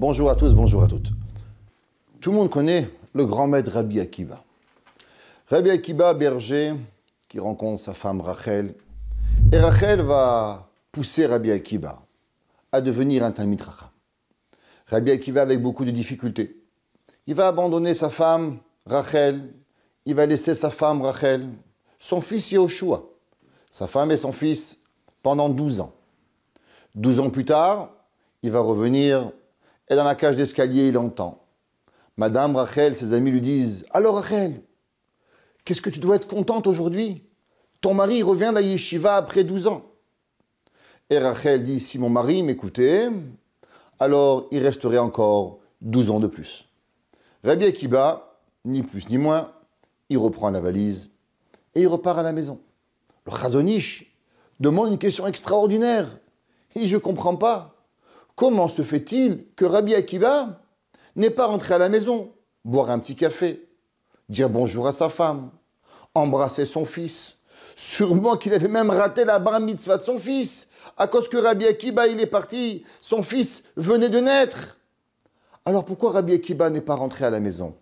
Bonjour à tous, bonjour à toutes. Tout le monde connaît le grand maître Rabbi Akiva. Rabbi Akiva, berger, qui rencontre sa femme Rachel. Et Rachel va pousser Rabbi Akiva à devenir un Talmid Chacham. Rabbi Akiva avec beaucoup de difficultés. Il va abandonner sa femme Rachel. Il va laisser sa femme Rachel, son fils Yehoshua, sa femme et son fils pendant 12 ans. 12 ans plus tard, il va revenir et dans la cage d'escalier, il entend. Madame Rachel, ses amis lui disent « Alors Rachel, qu'est-ce que tu dois être contente aujourd'hui? Ton mari revient de la yeshiva après 12 ans. » Et Rachel dit « Si mon mari m'écoutait, alors il resterait encore 12 ans de plus. » Rabbi Akiva, ni plus ni moins, il reprend la valise et il repart à la maison. Le Chazon Ish demande une question extraordinaire. Il dit « Je ne comprends pas. Comment se fait-il que Rabbi Akiva n'est pas rentré à la maison, boire un petit café, dire bonjour à sa femme, embrasser son fils? Sûrement qu'il avait même raté la bar mitzvah de son fils, à cause que Rabbi Akiva, il est parti, son fils venait de naître. Alors pourquoi Rabbi Akiva n'est pas rentré à la maison?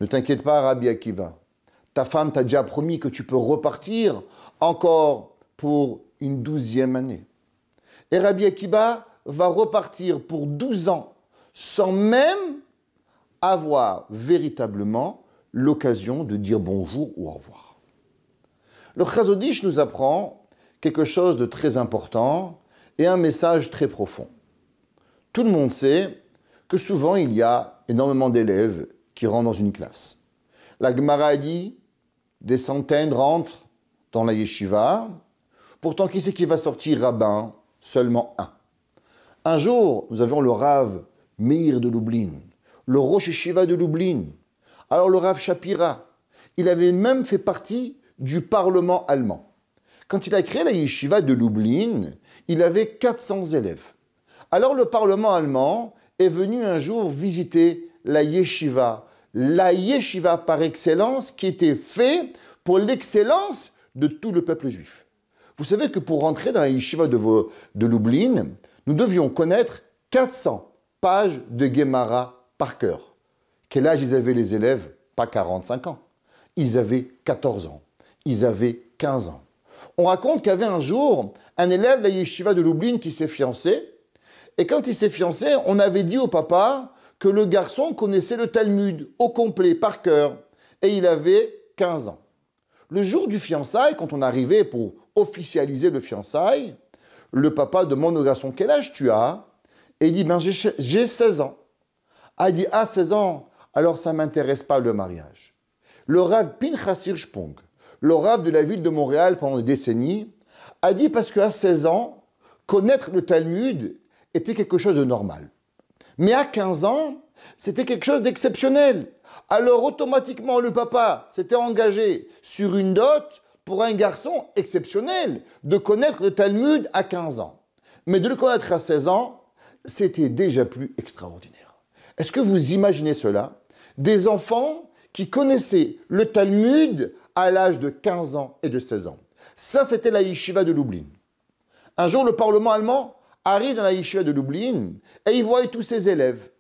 Ne t'inquiète pas, Rabbi Akiva. Ta femme t'a déjà promis que tu peux repartir encore pour une 12e année. Et Rabbi Akiva va repartir pour 12 ans sans même avoir véritablement l'occasion de dire bonjour ou au revoir. Le Chazon Ish nous apprend quelque chose de très important et un message très profond. Tout le monde sait que souvent il y a énormément d'élèves qui rentrent dans une classe. La Gemara dit des centaines rentrent dans la yeshiva. Pourtant, qui c'est qui va sortir rabbin? Seulement un. Un jour, nous avions le Rav Meir de Lublin, le Rosh Yeshiva de Lublin. Alors le Rav Shapira, il avait même fait partie du Parlement allemand. Quand il a créé la Yeshiva de Lublin, il avait 400 élèves. Alors le Parlement allemand est venu un jour visiter la Yeshiva par excellence qui était faite pour l'excellence de tout le peuple juif. Vous savez que pour rentrer dans la Yeshiva de Lublin, nous devions connaître 400 pages de Gemara par cœur. Quel âge ils avaient les élèves? Pas 45 ans. Ils avaient 14 ans. Ils avaient 15 ans. On raconte qu'il y avait un jour un élève de la Yeshiva de Lublin qui s'est fiancé. Et quand il s'est fiancé, on avait dit au papa que le garçon connaissait le Talmud au complet, par cœur. Et il avait 15 ans. Le jour du fiançailles, quand on arrivait pour officialiser le fiançailles, le papa demande au garçon « Quel âge tu as ?» Et il dit « J'ai 16 ans. » Ah, il dit « Ah, 16 ans, alors ça ne m'intéresse pas le mariage. » Le Rav Pinchas Hirschprung, le Rav de la ville de Montréal pendant des décennies, a dit parce qu'à 16 ans, connaître le Talmud était quelque chose de normal. Mais à 15 ans, c'était quelque chose d'exceptionnel. Alors automatiquement, le papa s'était engagé sur une dot pour un garçon exceptionnel de connaître le Talmud à 15 ans. Mais de le connaître à 16 ans, c'était déjà plus extraordinaire. Est-ce que vous imaginez cela? Des enfants qui connaissaient le Talmud à l'âge de 15 ans et de 16 ans. Ça, c'était la yeshiva de Lublin. Un jour, le Parlement allemand arrive dans la yeshiva de Lublin et il voit tous ses élèves.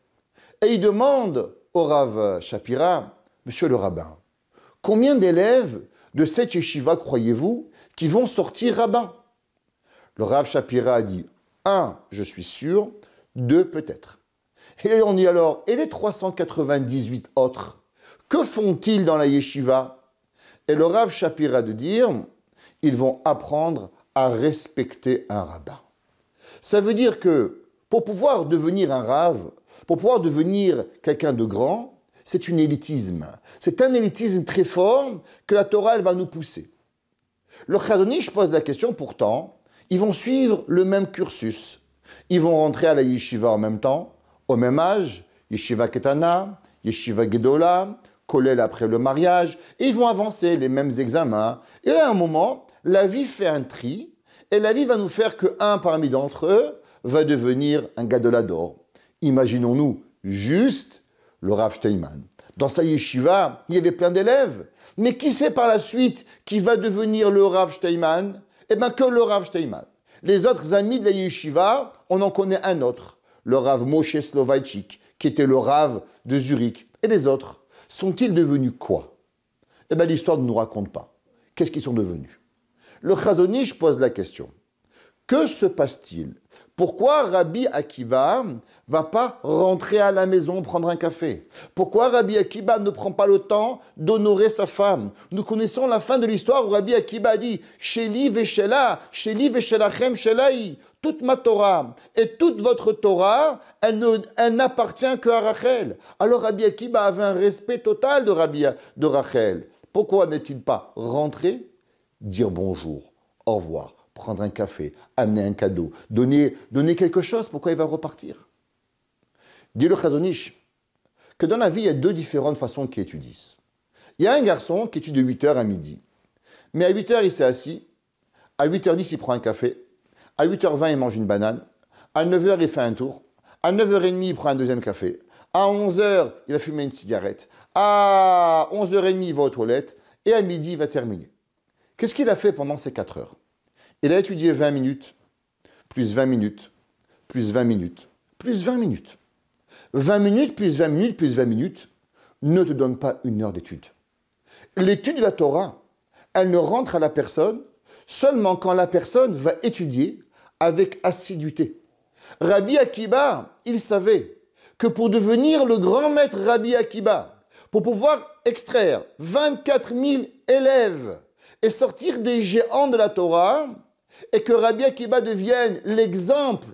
Et il demande au Rav Shapira, « Monsieur le rabbin, combien d'élèves de cette yeshiva croyez-vous qui vont sortir rabbin ?» Le Rav Shapira a dit « 1, je suis sûr, 2 peut-être. » Et on dit alors « Et les 398 autres, que font-ils dans la yeshiva ?» Et le Rav Shapira de dire « Ils vont apprendre à respecter un rabbin. » Ça veut dire que pour pouvoir devenir un Rav, pour pouvoir devenir quelqu'un de grand, c'est un élitisme. C'est un élitisme très fort que la Torah elle va nous pousser. Le Chazon Ish pose la question, pourtant, ils vont suivre le même cursus. Ils vont rentrer à la yeshiva en même temps, au même âge, yeshiva ketana, yeshiva gedola, kollel après le mariage, et ils vont avancer les mêmes examens. Et à un moment, la vie fait un tri, et la vie va nous faire qu'un parmi d'entre eux va devenir un gadolador. Imaginons-nous juste le Rav Steinman. Dans sa yeshiva, il y avait plein d'élèves. Mais qui sait par la suite qui va devenir le Rav Steinman? Eh bien, que le Rav Steinman. Les autres amis de la yeshiva, on en connaît un autre. le Rav Moshe Soloveitchik, qui était le Rav de Zurich, et les autres, sont-ils devenus quoi? Eh bien, l'histoire ne nous raconte pas. Qu'est-ce qu'ils sont devenus? Le Chazon Ish pose la question. Que se passe-t-il? Pourquoi Rabbi Akiva va pas rentrer à la maison prendre un café? Pourquoi Rabbi Akiva ne prend pas le temps d'honorer sa femme? Nous connaissons la fin de l'histoire où Rabbi Akiva a dit « Sheli veshela, Sheli veshelachem shelai » toute ma Torah et toute votre Torah, elle n'appartient qu'à Rachel. Alors Rabbi Akiva avait un respect total de Rachel. Pourquoi n'est-il pas rentré, dire bonjour, au revoir, prendre un café, amener un cadeau, donner quelque chose? Pourquoi il va repartir? Dit le Chazon Ish que dans la vie, il y a deux différentes façons qui étudient. Il y a un garçon qui étudie de 8h à midi. Mais à 8h, il s'est assis. À 8h10, il prend un café. À 8h20, il mange une banane. À 9h, il fait un tour. À 9h30, il prend un deuxième café. À 11h, il va fumer une cigarette. À 11h30, il va aux toilettes. Et à midi, il va terminer. Qu'est-ce qu'il a fait pendant ces 4 heures? Il a étudié 20 minutes, plus 20 minutes, plus 20 minutes, plus 20 minutes. 20 minutes, plus 20 minutes, plus 20 minutes ne te donne pas une heure d'étude. L'étude de la Torah, elle ne rentre à la personne seulement quand la personne va étudier avec assiduité. Rabbi Akiba, il savait que pour devenir le grand maître Rabbi Akiba, pour pouvoir extraire 24 000 élèves et sortir des géants de la Torah, et que Rabbi Akiba devienne l'exemple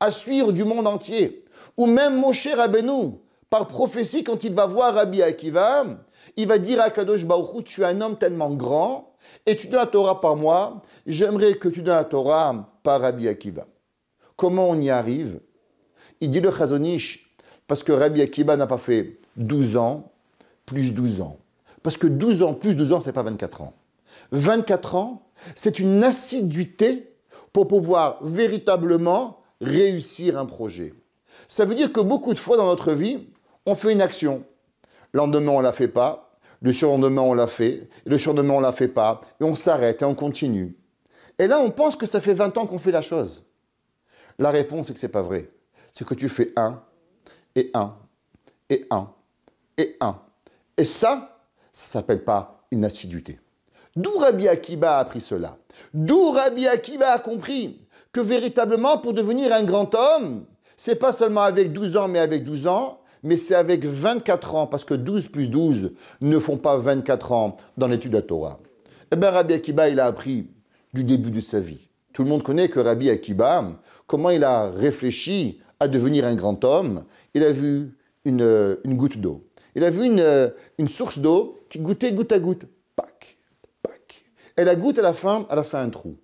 à suivre du monde entier, ou même Moshe Rabbeinu, par prophétie, quand il va voir Rabbi Akiva, il va dire à Kadosh Baruch Hu, tu es un homme tellement grand, et tu donnes la Torah par moi, j'aimerais que tu donnes la Torah par Rabbi Akiva. Comment on y arrive? Il dit le Chazon Ish, parce que Rabbi Akiva n'a pas fait 12 ans, plus 12 ans. Parce que 12 ans plus 12 ans ne fait pas 24 ans. 24 ans, c'est une assiduité pour pouvoir véritablement réussir un projet. Ça veut dire que beaucoup de fois dans notre vie, on fait une action. Le lendemain, on ne la fait pas. Le surlendemain, on l'a fait. Le surlendemain, on ne la fait pas. Et on s'arrête et on continue. Et là, on pense que ça fait 20 ans qu'on fait la chose. La réponse est que ce n'est pas vrai. C'est que tu fais un, et un, et un, et un. Et ça ne s'appelle pas une assiduité. D'où Rabbi Akiba a appris cela? D'où Rabbi Akiba a compris que véritablement, pour devenir un grand homme, c'est pas seulement avec 12 ans, mais avec 12 ans, mais c'est avec 24 ans, parce que 12 plus 12 ne font pas 24 ans dans l'étude de la Torah. Eh bien, Rabbi Akiba, il a appris du début de sa vie. Tout le monde connaît que Rabbi Akiba, comment il a réfléchi à devenir un grand homme. Il a vu une goutte d'eau. Il a vu une source d'eau qui goûtait goutte à goutte. Pac, pac. Et la goutte, elle a fait un trou.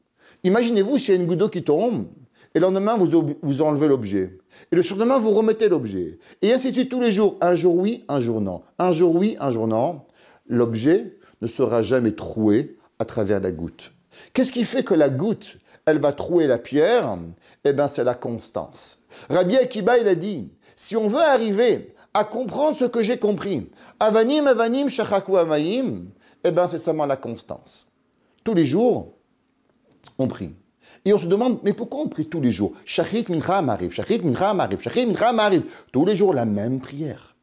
Imaginez-vous s'il y a une goutte d'eau qui tombe, et le lendemain, vous enlevez l'objet. Et le surlendemain, vous remettez l'objet. Et ainsi de suite tous les jours. Un jour oui, un jour non. Un jour oui, un jour non. L'objet ne sera jamais troué à travers la goutte. Qu'est-ce qui fait que la goutte, elle va trouer la pierre? Eh bien, c'est la constance. Rabbi Akiba, il a dit, si on veut arriver à comprendre ce que j'ai compris, avanim, avanim, shachaku amayim, eh bien, c'est seulement la constance. Tous les jours, on prie. Et on se demande, mais pourquoi on prie tous les jours? Shachrit mincha mariv, shachrit mincha mariv, shachrit mincha mariv. Tous les jours, la même prière.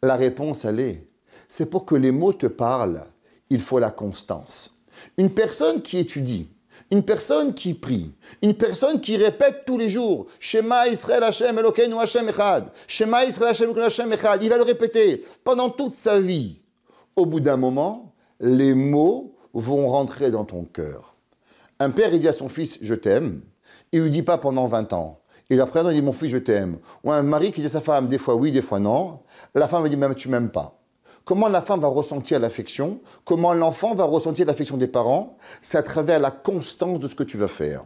La réponse, elle est, c'est pour que les mots te parlent, il faut la constance. Une personne qui étudie, une personne qui prie, une personne qui répète tous les jours, Shema Israël Hashem Elokeinu Hashem Echad, Shema Israël Hashem Elokeinu Hashem Echad, il va le répéter pendant toute sa vie. Au bout d'un moment, les mots vont rentrer dans ton cœur. Un père, il dit à son fils, je t'aime. Il ne lui dit pas pendant 20 ans. Et après, il dit, mon fils, je t'aime. Ou un mari qui dit à sa femme, des fois oui, des fois non. La femme lui dit, même tu ne m'aimes pas. Comment la femme va ressentir l'affection? Comment l'enfant va ressentir l'affection des parents? C'est à travers la constance de ce que tu vas faire.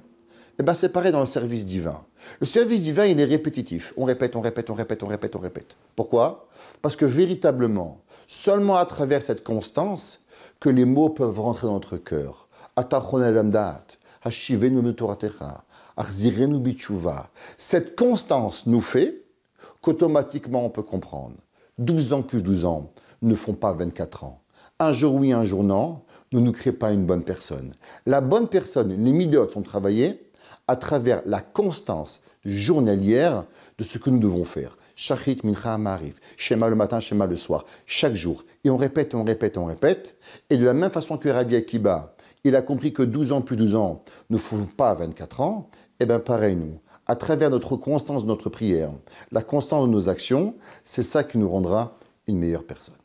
Eh bien, c'est pareil dans le service divin. Le service divin, il est répétitif. On répète, on répète, on répète, on répète, on répète. Pourquoi? Parce que véritablement, seulement à travers cette constance, que les mots peuvent rentrer dans notre cœur. Cette constance nous fait qu'automatiquement on peut comprendre. 12 ans plus 12 ans ne font pas 24 ans. Un jour oui, un jour non, ne nous crée pas une bonne personne. La bonne personne, les midot sont travaillés à travers la constance journalière de ce que nous devons faire. Shachrit, Mincha, Ma'ariv, Shema le matin, Shema le soir, chaque jour. Et on répète, on répète, on répète. Et de la même façon que Rabbi Akiba, il a compris que 12 ans plus 12 ans ne font pas 24 ans, et bien pareil nous. À travers notre constance de notre prière, la constance de nos actions, c'est ça qui nous rendra une meilleure personne.